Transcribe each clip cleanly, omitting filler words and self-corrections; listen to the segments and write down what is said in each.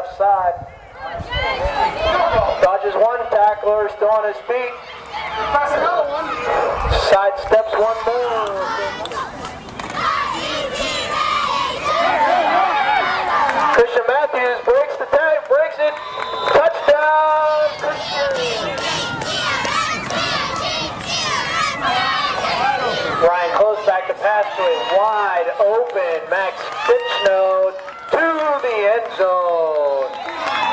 left side. Dodges one tackler, still on his feet. Side steps one more. Christian Matthews breaks the tag, breaks it. Touchdown, Christian. Ryan close back to pass to a wide open Max Fitchnow to the end zone.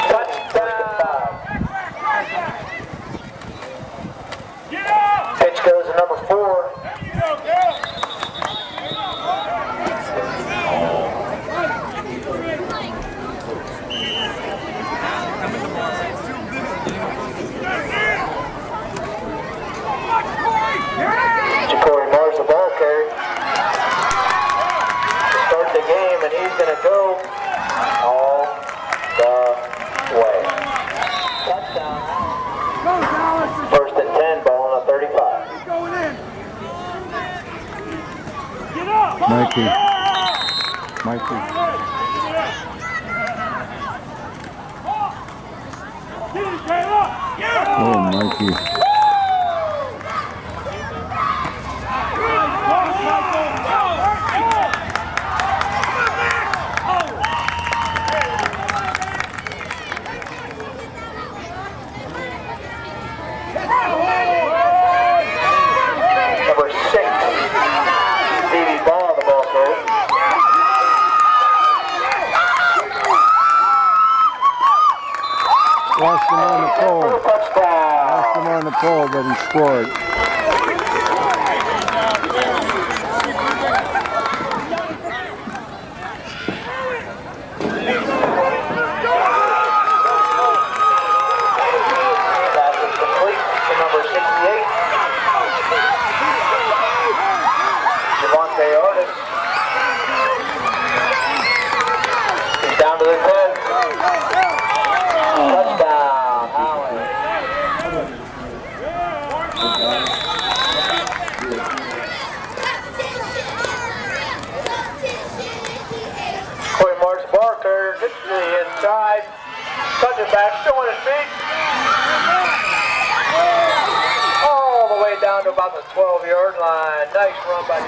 Touchdown. Pitch goes to number 4. The ball carry to start the game, and he's going to go all the way. Touchdown. First and 10, ball on a 35. Mikey. Oh, Mikey. Lost him on the pole. Lost him on the pole, but he scored. Pass is complete to number 68. Javante Artis. He's down to the 10. Touchdown, howland. Corey Marks Barker gets to the inside. Touching back, still on his feet. All the way down to about the 12-yard line. Nice run by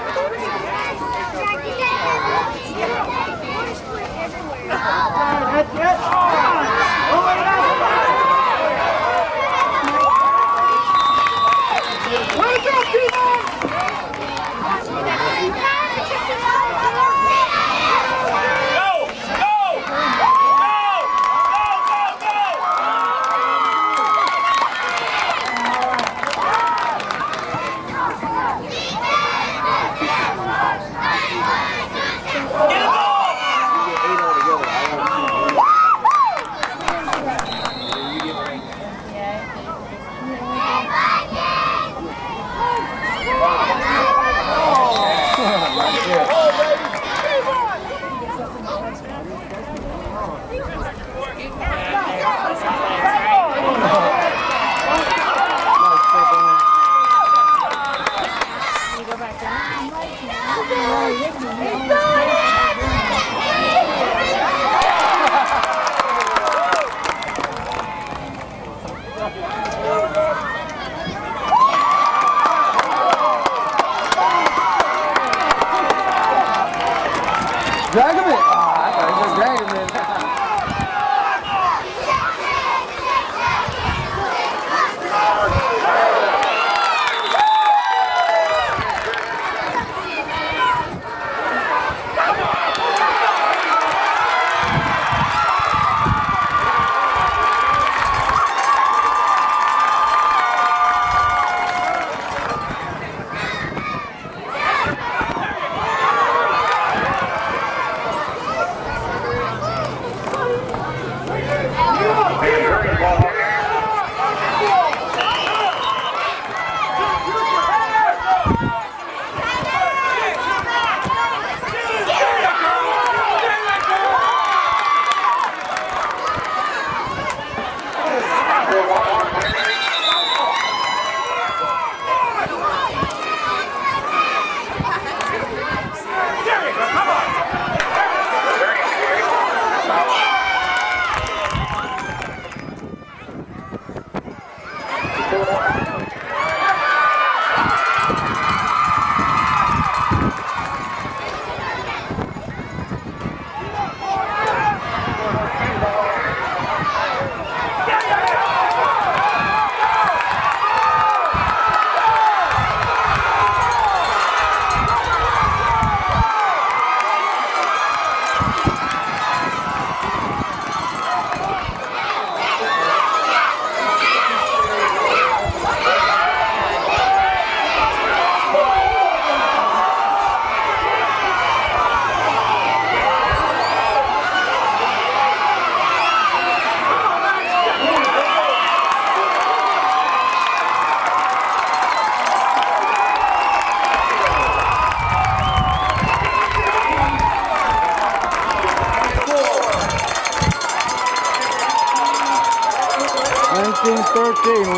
14-13,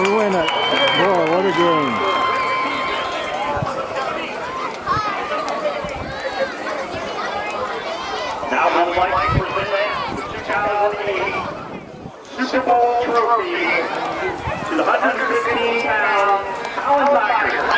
we win it. Boy, what a game. Now I would like to present the 2008 Super Bowl trophy to the 115-pound Howland Tigers.